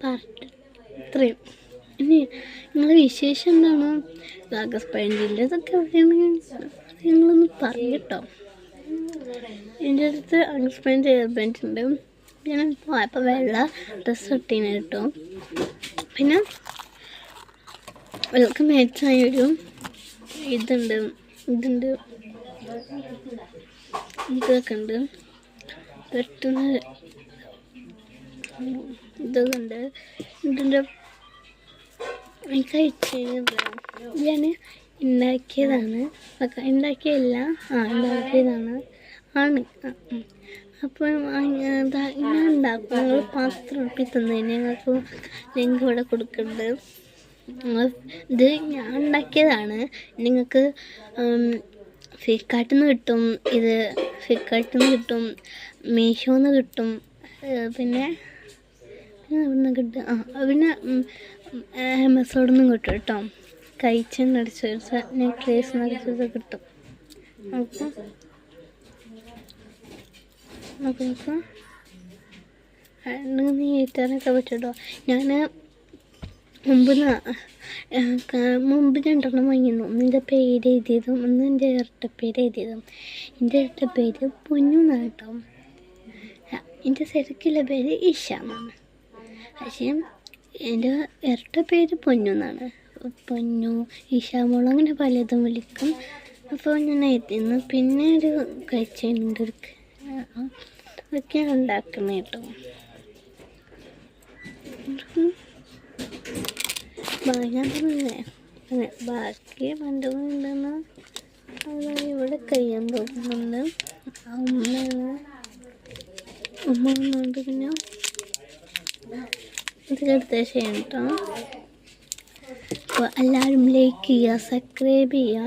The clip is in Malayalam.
പാർട്ട് ഇത്രയും. ഇനി നിങ്ങളുടെ വിശേഷം എന്താണോ? ആഗസ്റ്റ് 15 ഇതൊക്കെ എവിടെയാണെങ്കിൽ നിങ്ങളൊന്ന് പറയട്ടോ. എൻ്റെ അടുത്ത് ആഗസ്റ്റ് 15 ഏർബൻറ്റുണ്ട്. ഞാൻ പോയപ്പോൾ വെള്ള ഡ്രസ്സ് ഇട്ടീന് കേട്ടോ. പിന്നെ അവൾക്ക് മാച്ചായൊരു ഇതൊക്കെ ഉണ്ട് പെട്ടെന്ന് ഇതൊക്കെ ഉണ്ട്. ഇതിൻ്റെ കഴിച്ചത് ഞാൻ ഉണ്ടാക്കിയതാണ്. ഉണ്ടാക്കിയതാണ് ആണ്. അപ്പോൾ ഞാൻ ഉണ്ടാക്കും. നിങ്ങൾ 10 ഉറുപ്പിക തന്നതിന് നിങ്ങൾക്ക് ഇവിടെ കൊടുക്കുന്നുണ്ട്. ഇത് ഞാൻ ഉണ്ടാക്കിയതാണ്. നിങ്ങൾക്ക് ഫ്ലിപ്കാർട്ടിൽ നിന്ന് കിട്ടും, ഇത് ഫ്ലിപ്കാർട്ടിൽ നിന്ന് കിട്ടും, മീഷോന്ന് കിട്ടും, പിന്നെ എവിടെ കിട്ടും, പിന്നെ ആമസോണിൽ നിന്നും കിട്ടും കേട്ടോ. കഴിച്ചെന്ന് അടിച്ച നെക്ലേസ് അടിച്ചത് കിട്ടും. അപ്പോൾ നീറ്റാനൊക്കെ പറ്റും. ഞാൻ മുമ്പ് 2 വാങ്ങിയിരുന്നു. ഒന്നിൻ്റെ പേര് എഴുതിയതും ഒന്ന് എൻ്റെ ഇരട്ടപ്പേര് എഴുതിയതും. എൻ്റെ ഇരട്ടപ്പേര് പൊന്നു എന്നാണ് കേട്ടോ. എൻ്റെ ശരിക്കുള്ള പേര് ഇഷ എന്നാണ്. പക്ഷേ എൻ്റെ ഇരട്ടപ്പേര് പൊന്നു എന്നാണ്. പൊന്നു, ഇഷാമോൾ അങ്ങനെ പലതും വിളിക്കും. അപ്പോൾ ഞാൻ എഴുതിയിരുന്നു. പിന്നെ ഒരു കഴിച്ചുണ്ട് അതൊക്കെയാണ് ഉണ്ടാക്കുന്നത് കേട്ടോ. ഞാൻ പറഞ്ഞേ ബാക്കി മണ്ടുണ്ടെന്ന് ഇവിടെ കഴിയാൻ പോകുന്നുണ്ട്. ഉമ്മ വന്നുകൊണ്ട് പിന്നെ ഇതിലെടുത്ത ശേഷം കേട്ടോ. അപ്പോൾ എല്ലാവരും ലൈക്ക് ചെയ്യുക, സബ്സ്ക്രൈബ് ചെയ്യുക,